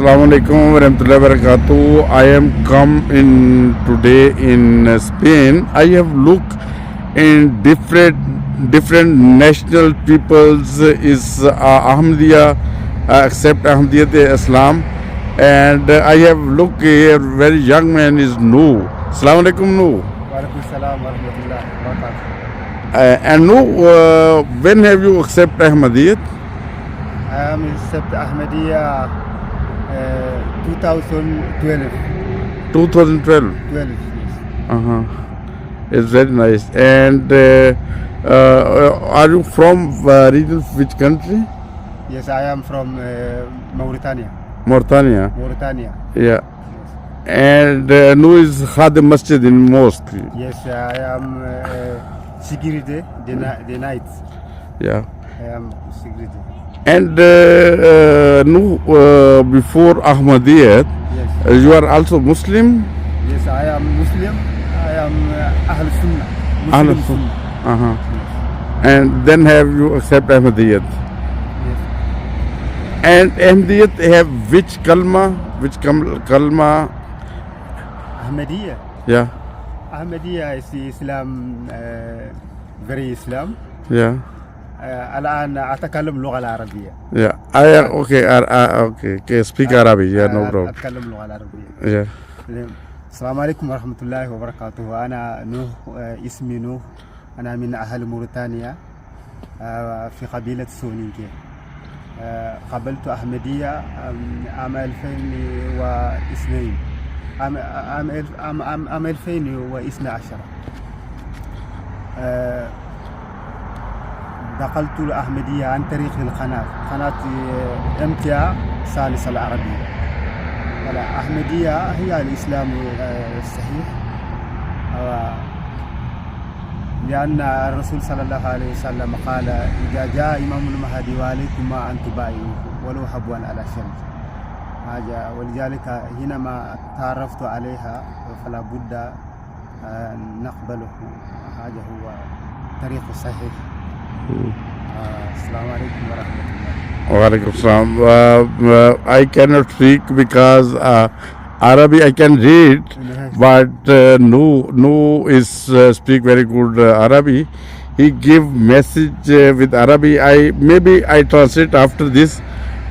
Assalamu alaikum warahmatullahi wabarakatuh. I am come in today in Spain. I have looked in different national peoples is Ahmadiyya accept Ahmadiyyat Islam, and I have looked here very young man is Noor. Assalamu alaikum Noor. Walaikum salam wa rahmatullah wa barakatuh. And Noor, when have you accept Ahmadiyyat? I am accept Ahmadiyya 2012. 2012. 12, yes. Uh-huh. It's very nice. And are you from region which country? Yes, I am from Mauritania. Mauritania. Mauritania. Yeah. And Noor is Khadim Masjid in mosque. Yes, I am security the night. Yeah. I am security. And Noor, before Ahmadiyyat, Yes. you are also Muslim? Yes, I am Muslim. I am Ahl Sunnah. Ahl Muslim Sunnah. Uh-huh. Yes. And then have you accept Ahmadiyyat? Yes. And Ahmadiyyat have which kalma? Which kalma? Ahmadiyya. Yeah. Ahmadiyya is Islam, very Islam. Yeah. الآن أتكلم اللغة العربية. Yeah. Okay. Okay. Speak Arabic. Yeah. No problem. أتكلم اللغة العربية. Yeah. السلام عليكم ورحمة الله وبركاته. أنا نوح، اسمي نوح. أنا من أهل موريتانيا في قبيلة سونيكي. قابلت أحمدية عام 2002 عام 2012. دخلت الأحمدية عن طريق قناة MTA ثالث العربية. الأحمدية هي الإسلام الصحيح، لأن الرسول صلى الله عليه وسلم قال إذا جاء إمام المهدي وعليكم ما أن تبايعوه ولو حبوا على شمس. ولذلك حينما تعرفت عليها فلا بد أن نقبله. هذا هو الطريق الصحيح. السلام عليكم ورحمة الله. Walaikum salam. I cannot speak because Arabic I can read, but no is speak very good Arabic. He give message with Arabic. I translate after this.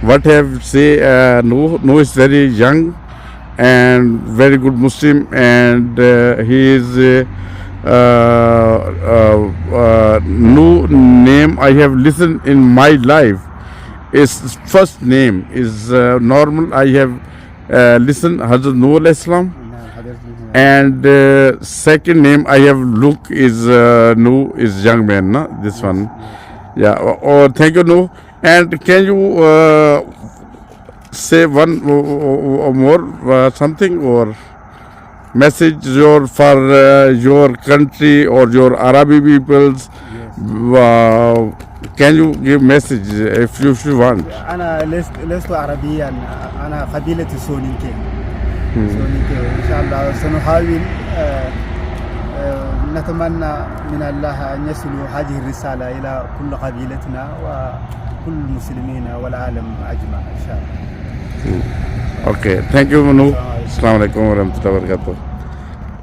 What have say? No is very young and very good Muslim, and he is. No name I have listened in my life. His first name is normal. I have listened Hazrat Noor Islam, and second name I have look is Noor is young man. No? This one, yeah. Thank you, Noor. And can you say one more something or message for your country or your Arabic peoples? Yes. Can you give message if you want? أنا لست عربيا، أنا قبيلة سونيكي. سونيكي إن شاء الله سنحاول، نتمنى من الله أن يصلوا هذه الرسالة إلى كل قبيلتنا وكل المسلمين والعالم أجمع إن شاء الله. Okay, thank you Manu. Assalamu alaikum warahmatullahi wabarakatuh.